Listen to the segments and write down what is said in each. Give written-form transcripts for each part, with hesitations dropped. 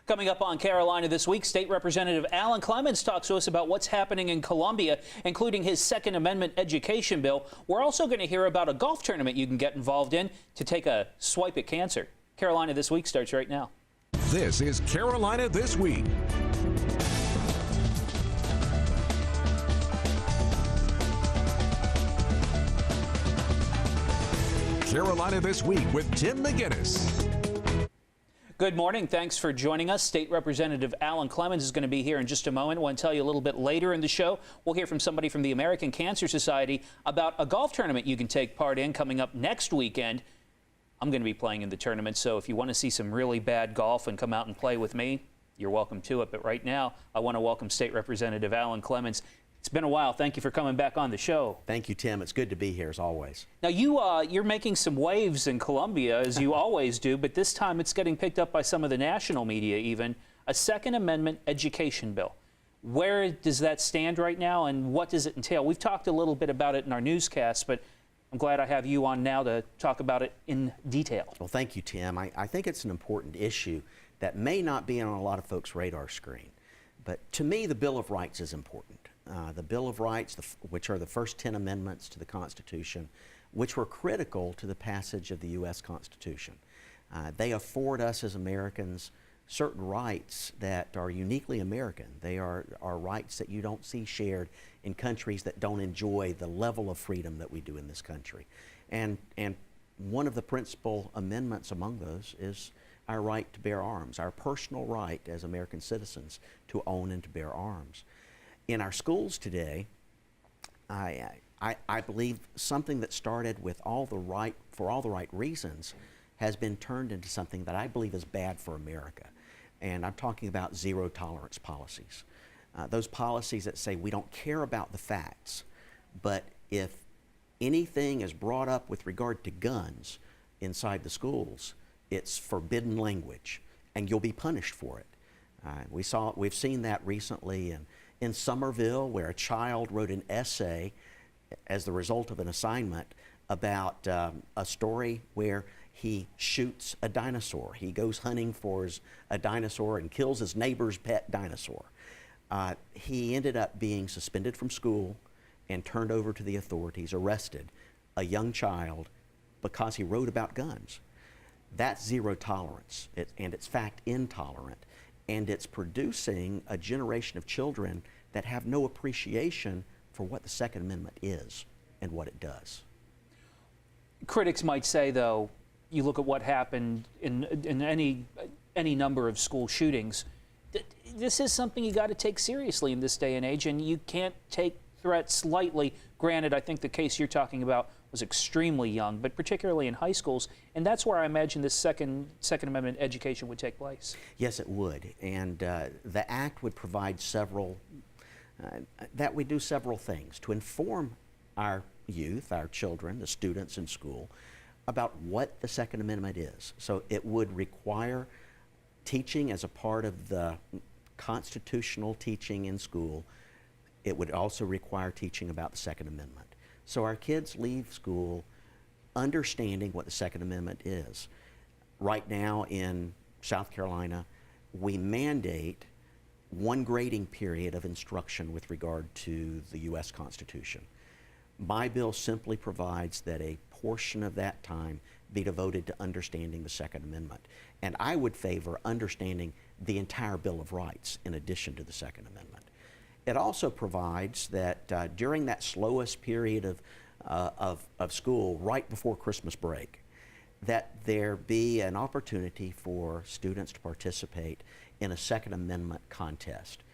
Coming up on Carolina This Week, State Representative Alan Clemmons talks to us about what's happening in Colombia, including his Second Amendment education bill. We're also going to hear about a golf tournament you can get involved in to take a swipe at cancer. Carolina This Week starts right now. This is Carolina This Week. Carolina This Week with Tim McGinnis. Good morning. Thanks for joining us. State Representative Alan Clemmons is going to be here in just a moment. I want to tell you a little bit later in the show. We'll hear from somebody from the American Cancer Society about a golf tournament you can take part in coming up next weekend. I'm going to be playing in the tournament, so if you want to see some really bad golf and come out and play with me, you're welcome to it. But right now, I want to welcome State Representative Alan Clemmons. It's been a while. Thank you for coming back on the show. Thank you, Tim. It's good to be here, as always. Now, you're making some waves in Colombia, as you always do, but this time it's getting picked up by some of the national media even, a Second Amendment education bill. Where does that stand right now, and what does it entail? We've talked a little bit about it in our newscast, but I'm glad I have you on now to talk about it in detail. Well, thank you, Tim. I think it's an important issue that may not be on a lot of folks' radar screen. But to me, the Bill of Rights is important. The Bill of Rights, which are the first 10 amendments to the Constitution, which were critical to the passage of the U.S. Constitution. They afford us as Americans certain rights that are uniquely American. They are rights that you don't see shared in countries that don't enjoy the level of freedom that we do in this country. And one of the principal amendments among those is our right to bear arms, our personal right as American citizens to own and to bear arms. In our schools today, I believe something that started with for all the right reasons has been turned into something that I believe is bad for America. And I'm talking about zero tolerance policies. Those policies that say we don't care about the facts, but if anything is brought up with regard to guns inside the schools, it's forbidden language, and you'll be punished for it. We've seen that recently in Somerville, where a child wrote an essay as the result of an assignment about a story where he shoots a dinosaur. He goes hunting for a dinosaur and kills his neighbor's pet dinosaur. He ended up being suspended from school and turned over to the authorities, arrested, a young child, because he wrote about guns. That's zero tolerance, and it's fact intolerant. And it's producing a generation of children that have no appreciation for what the Second Amendment is and what it does. Critics might say, though, you look at what happened in any number of school shootings, this is something you got to take seriously in this day and age, and you can't take threats lightly. Granted, I think the case you're talking about was extremely young, but particularly in high schools, and that's where I imagine this Second Amendment education would take place. Yes, it would, and the Act would provide that we do several things to inform our youth, our children, the students in school, about what the Second Amendment is. So it would require teaching as a part of the constitutional teaching in school. It would also require teaching about the Second Amendment. So our kids leave school understanding what the Second Amendment is. Right now in South Carolina, we mandate one grading period of instruction with regard to the U.S. Constitution. My bill simply provides that a portion of that time be devoted to understanding the Second Amendment. And I would favor understanding the entire Bill of Rights in addition to the Second Amendment. It also provides that during that slowest period of school, right before Christmas break, that there be an opportunity for students to participate in a Second Amendment contest.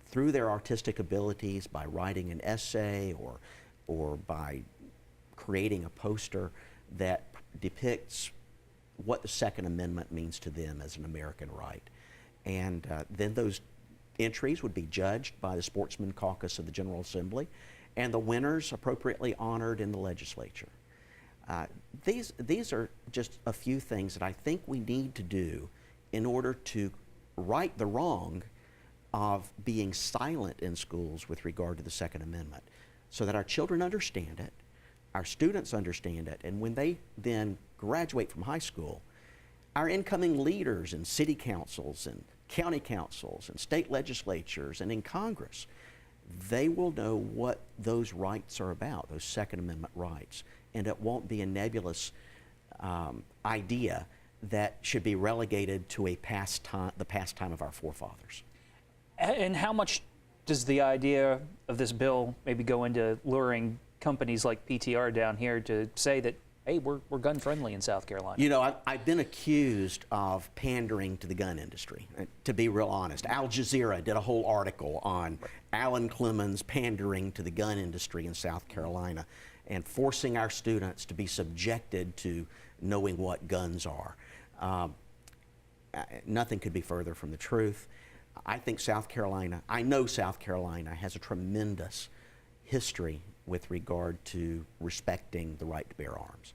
Through their artistic abilities, by writing an essay or by creating a poster that depicts what the Second Amendment means to them as an American right. And then those entries would be judged by the Sportsman Caucus of the General Assembly, and the winners appropriately honored in the legislature. These are just a few things that I think we need to do in order to right the wrong of being silent in schools with regard to the Second Amendment, so that our children understand it, our students understand it, and when they then graduate from high school, our incoming leaders in city councils and county councils and state legislatures and in Congress, they will know what those rights are about, those Second Amendment rights. And it won't be a nebulous idea that should be relegated to the pastime of our forefathers. And how much does the idea of this bill maybe go into luring companies like PTR down here to say that, hey, we're gun friendly in South Carolina? You know, I've been accused of pandering to the gun industry, to be real honest. Al Jazeera did a whole article on Alan Clemmons pandering to the gun industry in South Carolina and forcing our students to be subjected to knowing what guns are. Nothing could be further from the truth. I think I know South Carolina has a tremendous history with regard to respecting the right to bear arms.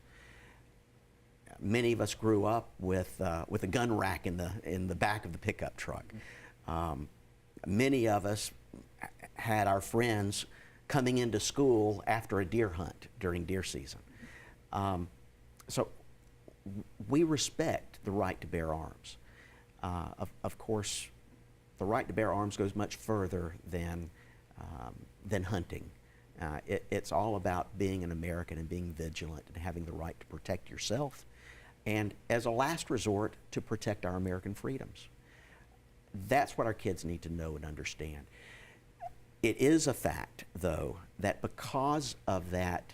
Many of us grew up with a gun rack in the back of the pickup truck. Many of us had our friends coming into school after a deer hunt during deer season. So we respect the right to bear arms. Of course, the right to bear arms goes much further than hunting. It's all about being an American and being vigilant and having the right to protect yourself, and as a last resort, to protect our American freedoms. That's what our kids need to know and understand. It is a fact, though, that because of that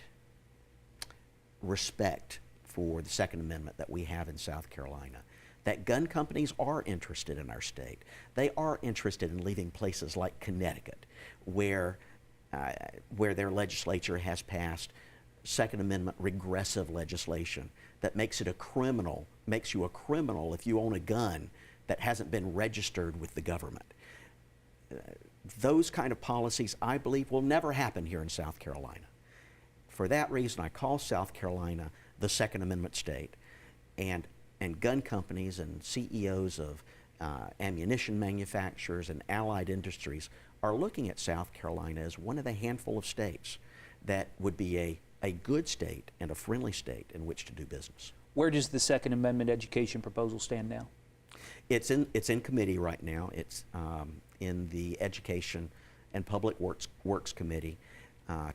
respect for the Second Amendment that we have in South Carolina, that gun companies are interested in our state. They are interested in leaving places like Connecticut, where their legislature has passed Second Amendment regressive legislation that makes you a criminal if you own a gun that hasn't been registered with the government. Those kind of policies, I believe, will never happen here in South Carolina. For that reason, I call South Carolina the Second Amendment state, and gun companies and CEOs of ammunition manufacturers and allied industries are looking at South Carolina as one of the handful of states that would be a good state and a friendly state in which to do business. Where does the Second Amendment education proposal stand now? It's in committee right now. It's in the Education and Public Works Committee.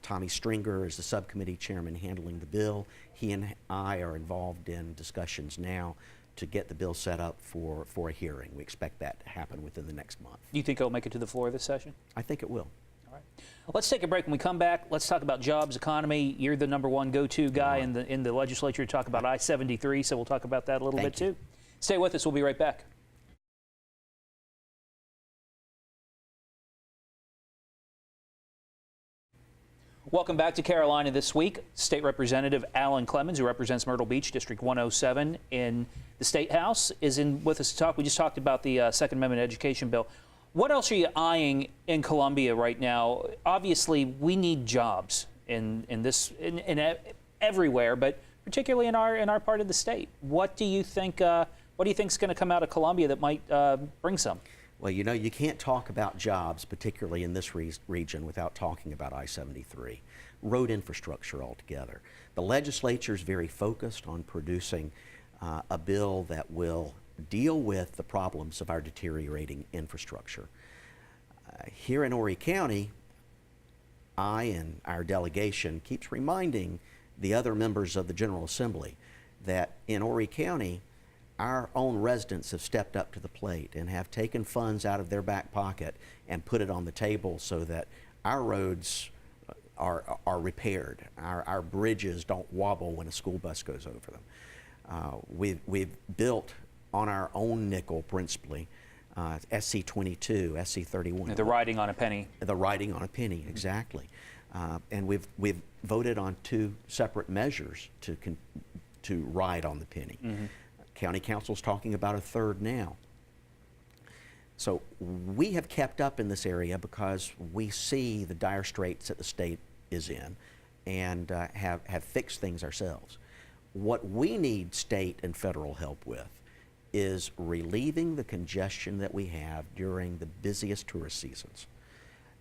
Tommy Stringer is the subcommittee chairman handling the bill. He and I are involved in discussions now to get the bill set up for a hearing. We expect that to happen within the next month. Do you think it'll make it to the floor this session? I think it will. All right. Well, let's take a break. When we come back, let's talk about jobs, economy. You're the #1 go-to guy in the legislature to talk about I-73, so we'll talk about that a little bit too. Stay with us. We'll be right back. Welcome back to Carolina This Week. State Representative Alan Clemmons, who represents Myrtle Beach, District 107 in the State House, is in with us to talk. We just talked about the Second Amendment education bill. What else are you eyeing in Colombia right now? Obviously, we need jobs in everywhere, but particularly in our part of the state. What do you think? What do you think is going to come out of Colombia that might bring some? Well, you know, you can't talk about jobs, particularly in this region, without talking about I-73, road infrastructure altogether. The legislature is very focused on producing a bill that will deal with the problems of our deteriorating infrastructure. Here in Horry County, I and our delegation keeps reminding the other members of the General Assembly that in Horry County, our own residents have stepped up to the plate and have taken funds out of their back pocket and put it on the table so that our roads are repaired. Our bridges don't wobble when a school bus goes over them. We've built on our own nickel principally, SC-22, SC-31. The riding on a penny. The riding on a penny, exactly. And we've voted on 2 separate measures to ride on the penny. Mm-hmm. County Council's talking about a 3rd now. So we have kept up in this area because we see the dire straits that the state is in and have fixed things ourselves. What we need state and federal help with is relieving the congestion that we have during the busiest tourist seasons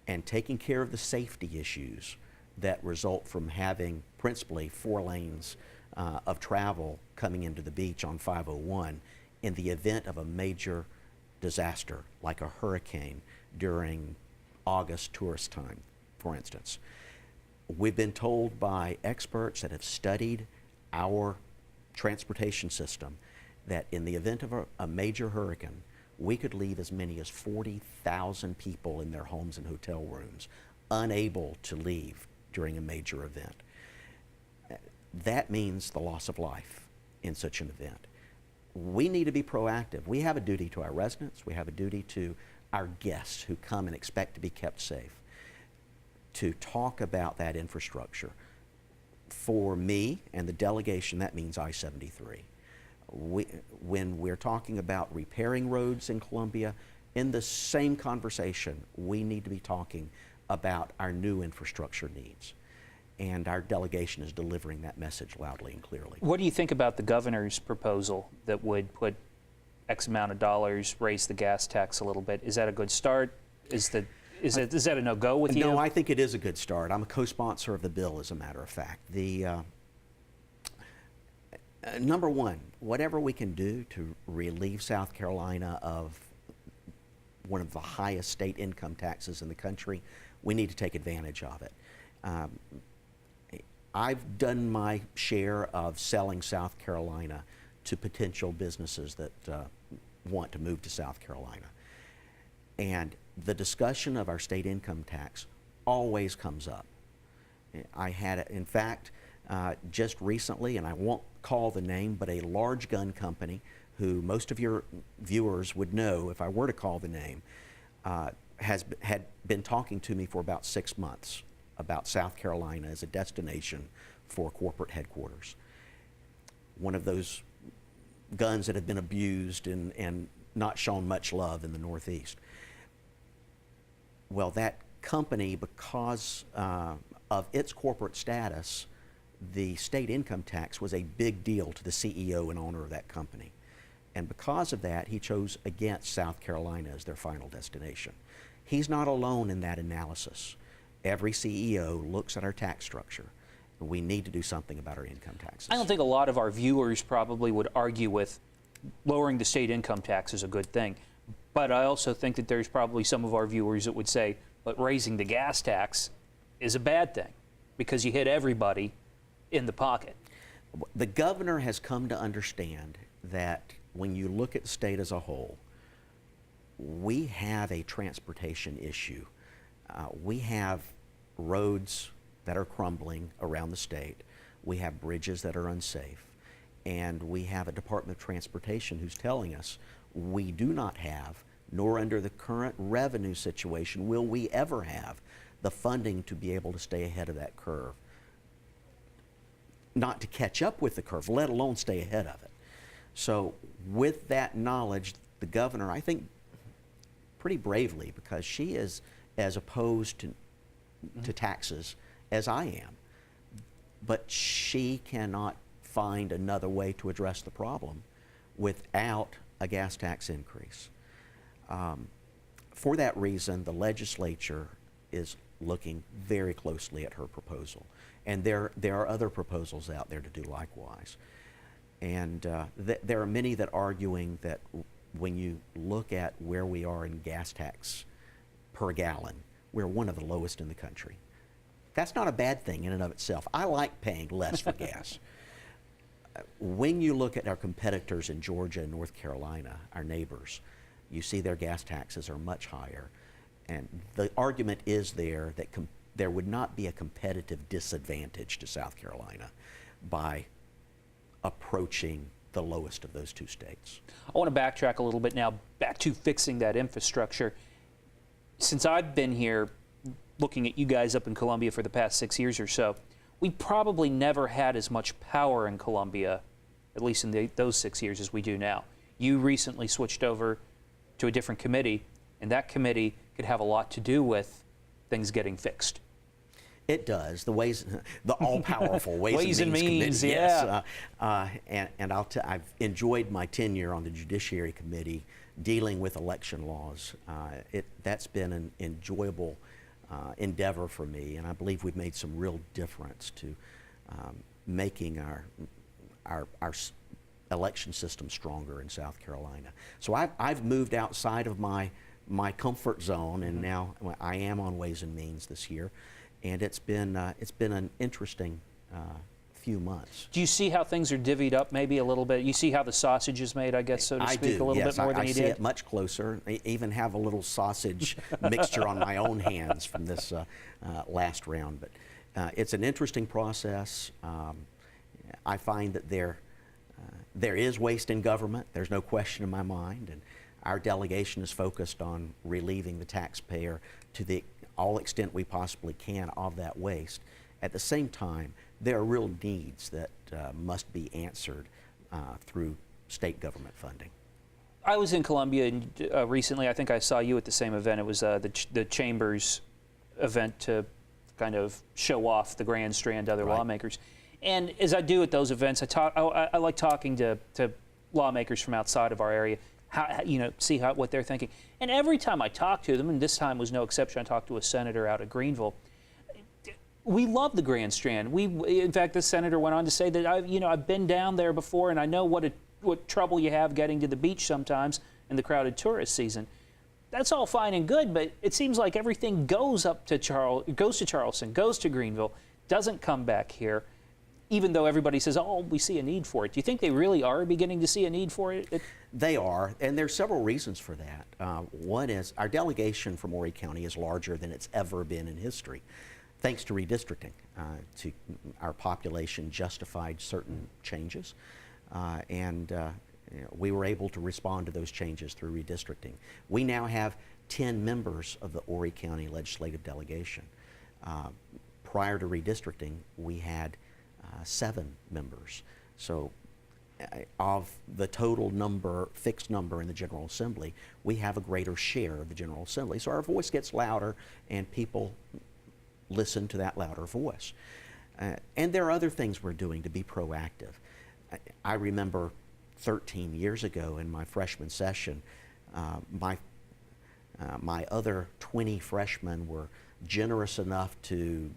and taking care of the safety issues that result from having principally 4 lanes of travel coming into the beach on 501 in the event of a major disaster, like a hurricane during August tourist time, for instance. We've been told by experts that have studied our transportation system that in the event of a major hurricane, we could leave as many as 40,000 people in their homes and hotel rooms unable to leave during a major event. That means the loss of life in such an event. We need to be proactive. We have a duty to our residents. We have a duty to our guests who come and expect to be kept safe to talk about that infrastructure. For me and the delegation, that means I-73. When we're talking about repairing roads in Colombia, in the same conversation, we need to be talking about our new infrastructure needs. And our delegation is delivering that message loudly and clearly. What do you think about the governor's proposal that would put X amount of dollars, raise the gas tax a little bit? Is that a good start? Is that a no-go with you? No, I think it is a good start. I'm a co-sponsor of the bill, as a matter of fact. Number one, whatever we can do to relieve South Carolina of one of the highest state income taxes in the country, we need to take advantage of it. I've done my share of selling South Carolina to potential businesses that want to move to South Carolina. And the discussion of our state income tax always comes up. I had, in fact, just recently, and I won't call the name, but a large gun company who most of your viewers would know if I were to call the name, had been talking to me for about 6 months about South Carolina as a destination for corporate headquarters. One of those guns that have been abused and not shown much love in the Northeast. Well, that company, because of its corporate status, the state income tax was a big deal to the CEO and owner of that company. And because of that, he chose against South Carolina as their final destination. He's not alone in that analysis. Every CEO looks at our tax structure. We need to do something about our income taxes. I don't think a lot of our viewers probably would argue with lowering the state income tax is a good thing. But I also think that there's probably some of our viewers that would say, but raising the gas tax is a bad thing because you hit everybody in the pocket. The governor has come to understand that when you look at the state as a whole, we have a transportation issue. We have roads that are crumbling around the state. We have bridges that are unsafe. And we have a Department of Transportation who's telling us we do not have, nor under the current revenue situation will we ever have, the funding to be able to stay ahead of that curve. Not to catch up with the curve, let alone stay ahead of it. So with that knowledge, the governor, I think, pretty bravely, because she is as opposed to taxes as I am, but she cannot find another way to address the problem without a gas tax increase. For that reason, the legislature is looking very closely at her proposal. And there are other proposals out there to do likewise. And there are many that are arguing that when you look at where we are in gas tax per gallon, we're one of the lowest in the country. That's not a bad thing in and of itself. I like paying less for gas. When you look at our competitors in Georgia and North Carolina, our neighbors, you see their gas taxes are much higher. And the argument is there that there would not be a competitive disadvantage to South Carolina by approaching the lowest of those two states. I want to backtrack a little bit now, back to fixing that infrastructure. Since I've been here looking at you guys up in Colombia for the past 6 years or so, we probably never had as much power in Colombia, at least in those 6 years, as we do now. You recently switched over to a different committee, and that committee could have a lot to do with things getting fixed. It does. The all-powerful Ways and Means Committee. Yeah. Yes. And I've enjoyed my tenure on the Judiciary Committee dealing with election laws. That's been an enjoyable endeavor for me, and I believe we've made some real difference to making our election system stronger in South Carolina. So I've moved outside of my comfort zone, and now I am on Ways and Means this year, and it's been an interesting few months. Do you see how things are divvied up maybe a little bit? You see how the sausage is made, I guess, so to speak, a little bit more than you did? I see it much closer. I even have a little sausage mixture on my own hands from this last round. But it's an interesting process. I find that there is waste in government. There's no question in my mind. And our delegation is focused on relieving the taxpayer to the all extent we possibly can of that waste. At the same time, there are real needs that must be answered through state government funding. I was in Colombia recently. I think I saw you at the same event. It was the Chamber's event to kind of show off the Grand Strand to other lawmakers. And as I do at those events, I like talking to lawmakers from outside of our area, see what they're thinking. And every time I talk to them, and this time was no exception, I talked to a senator out of Greenville. We love the Grand Strand. In fact, the senator went on to say that I've been down there before, and I know what trouble you have getting to the beach sometimes in the crowded tourist season. That's all fine and good, but it seems like everything goes up to Charleston, goes to Greenville, doesn't come back here, even though everybody says, "Oh, we see a need for it." Do you think they really are beginning to see a need for it? They are, and there's several reasons for that. One is our delegation from Horry County is larger than it's ever been in history. Thanks to redistricting, our population justified certain changes, and we were able to respond to those changes through redistricting. We now have 10 members of the Horry County Legislative Delegation. Prior to redistricting, we had 7 members. So of the total number, fixed number in the General Assembly, we have a greater share of the General Assembly. So our voice gets louder, and people listen to that louder voice. And there are other things we're doing to be proactive. I remember 13 years ago in my freshman session, my other 20 freshmen were generous enough to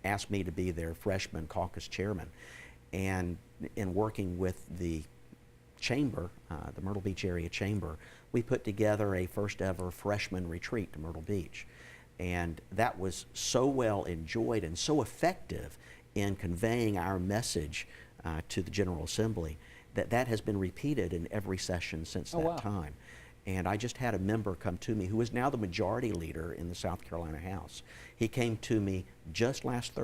ask me to be their freshman caucus chairman. And in working with the chamber, the Myrtle Beach Area Chamber, we put together a first ever freshman retreat to Myrtle Beach. And that was so well enjoyed and so effective in conveying our message to the General Assembly that has been repeated in every session since that time. And I just had a member come to me who is now the majority leader in the South Carolina House. He came to me just last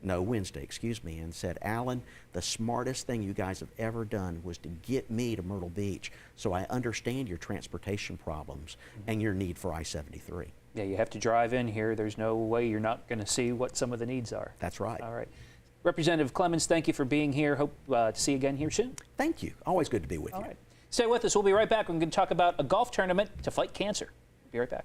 Wednesday, excuse me, and said, "Alan, the smartest thing you guys have ever done was to get me to Myrtle Beach, so I understand your transportation problems and your need for I-73. Yeah, you have to drive in here. There's no way you're not going to see what some of the needs are. That's right. All right. Representative Clemmons, thank you for being here. Hope to see you again here soon. Thank you. Always good to be with you. All right. Stay with us. We'll be right back. We're going to talk about a golf tournament to fight cancer. Be right back.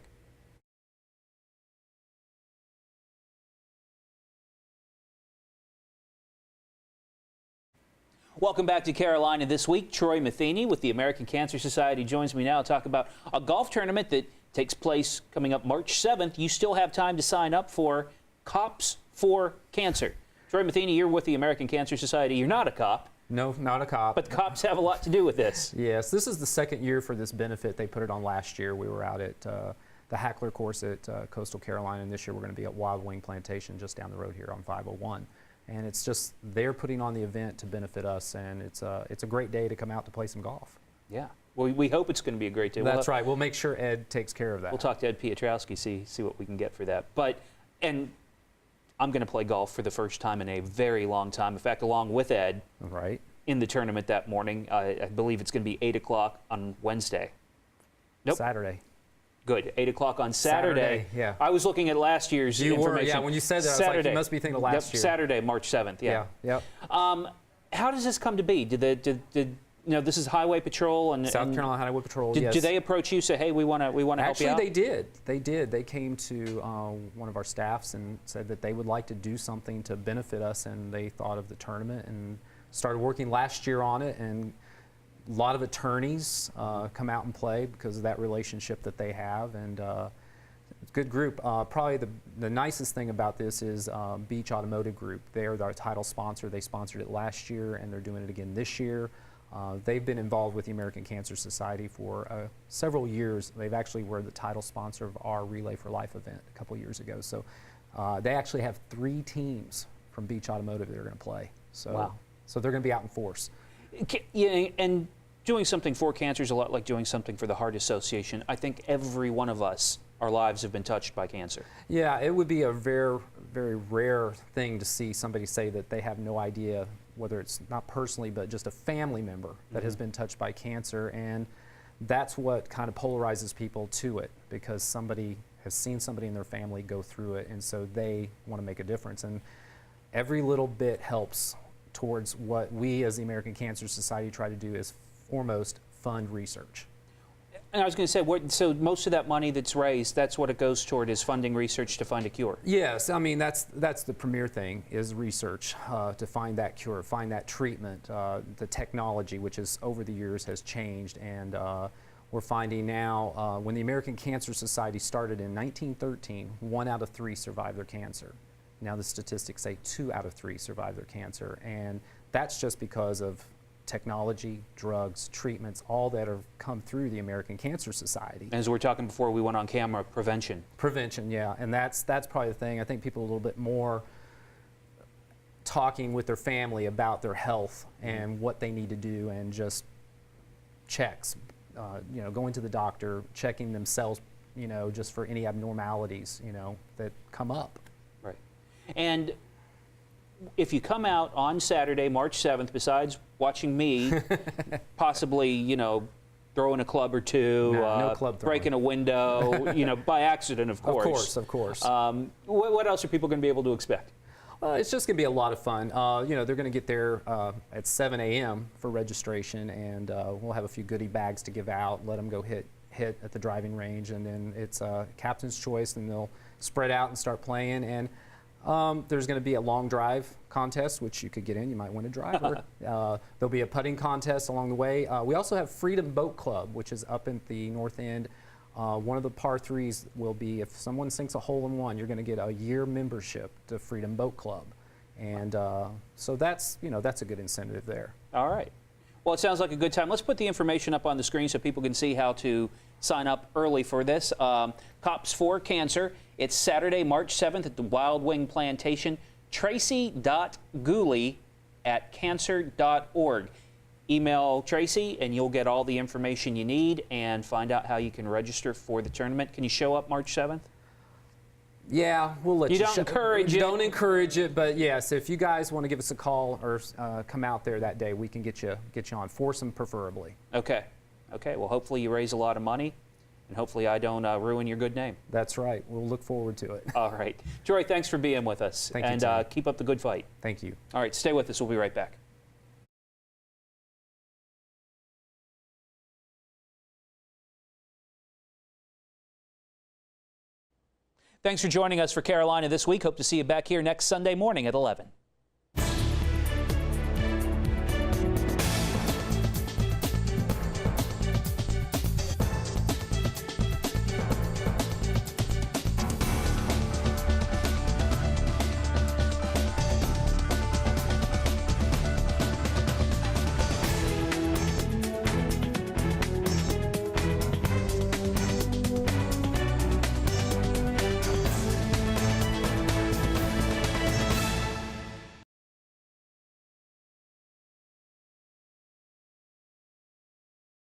Welcome back to Carolina This Week. Troy Matheny with the American Cancer Society joins me now to talk about a golf tournament that takes place coming up March 7th. You still have time to sign up for Cops for Cancer. Troy Matheny, you're with the American Cancer Society. You're not a cop. No, not a cop. But the cops have a lot to do with this. Yes, this is the second year for this benefit. They put it on last year. We were out at the Hackler course at Coastal Carolina, and this year we're going to be at Wild Wing Plantation just down the road here on 501. And it's just, they're putting on the event to benefit us, and it's a great day to come out to play some golf. Yeah. Well, we hope it's going to be a great day. That's right. We'll make sure Ed takes care of that. We'll talk to Ed Piotrowski, see what we can get for that. And I'm going to play golf for the first time in a very long time. In fact, along with Ed. Right. In the tournament that morning. I believe it's going to be 8 o'clock on Wednesday. Nope. Saturday. Good. 8 o'clock on Saturday. Yeah. I was looking at last year's information. Yeah, when you said that, Saturday. I was like, you must be thinking of last year. Saturday, March 7th. Yeah. Yep. How does this come to be? This is Highway Patrol and South Carolina Highway Patrol. Yes. Did they approach you, say, hey, we want to help you out? Actually, they did. They did. They came to one of our staffs and said that they would like to do something to benefit us, and they thought of the tournament and started working last year on it. And a lot of attorneys come out and play because of that relationship that they have, and it's a good group. Probably the nicest thing about this is Beach Automotive Group. They're our title sponsor. They sponsored it last year, and they're doing it again this year. They've been involved with the American Cancer Society for several years. They've actually were the title sponsor of our Relay for Life event a couple years ago. So they actually have 3 teams from Beach Automotive that are going to play. So, wow. So they're going to be out in force. Yeah, and doing something for cancer is a lot like doing something for the Heart Association. I think every one of us, our lives have been touched by cancer. Yeah, it would be a very, very rare thing to see somebody say that they have no idea, whether it's not personally, but just a family member that has been touched by cancer. And that's what kind of polarizes people to it, because somebody has seen somebody in their family go through it, and so they want to make a difference. And every little bit helps towards what we as the American Cancer Society try to do, is foremost fund research. And I was going to say, so most of that money that's raised, that's what it goes toward, is funding research to find a cure. Yes, I mean that's the premier thing, is research to find that cure, find that treatment. The technology, which is over the years has changed, and we're finding now, when the American Cancer Society started in 1913, 1 out of 3 survived their cancer. Now the statistics say 2 out of 3 survive their cancer, and that's just because of technology, drugs, treatments, all that have come through the American Cancer Society. As we were talking before we went on camera, prevention. Prevention, yeah, and that's probably the thing. I think people are a little bit more talking with their family about their health and what they need to do, and just checks, you know, going to the doctor, checking themselves, you know, just for any abnormalities, you know, that come up. Right. And if you come out on Saturday, March 7th, besides watching me possibly, you know, throwing a club or two, no club throwing. breaking a window, you know, by accident, of course. Of course. What else are people going to be able to expect? It's just going to be a lot of fun. You know, they're going to get there at 7 a.m. for registration, and we'll have a few goodie bags to give out, let them go hit at the driving range, and then it's captain's choice, and they'll spread out and start playing. And there's going to be a long drive contest, which you could get in. You might win a driver. There'll be a putting contest along the way. We also have Freedom Boat Club, which is up at the north end. One of the par 3s will be, if someone sinks a hole-in-one, you're going to get a year membership to Freedom Boat Club. And so that's, you know, that's a good incentive there. All right. Well, it sounds like a good time. Let's put the information up on the screen so people can see how to sign up early for this. Cops for Cancer. It's Saturday, March 7th at the Wild Wing Plantation. Tracy.Gooley@cancer.org. Email Tracy and you'll get all the information you need and find out how you can register for the tournament. Can you show up March 7th? Yeah, we'll let you. Don't encourage it. Don't encourage it, but yes, if you guys want to give us a call or come out there that day, we can get you on. Foursome preferably. Okay. Okay. Well, hopefully you raise a lot of money, and hopefully I don't ruin your good name. That's right. We'll look forward to it. All right. Troy, thanks for being with us. Thank you, and Tim. keep up the good fight. Thank you. All right. Stay with us. We'll be right back. Thanks for joining us for Carolina This Week. Hope to see you back here next Sunday morning at 11.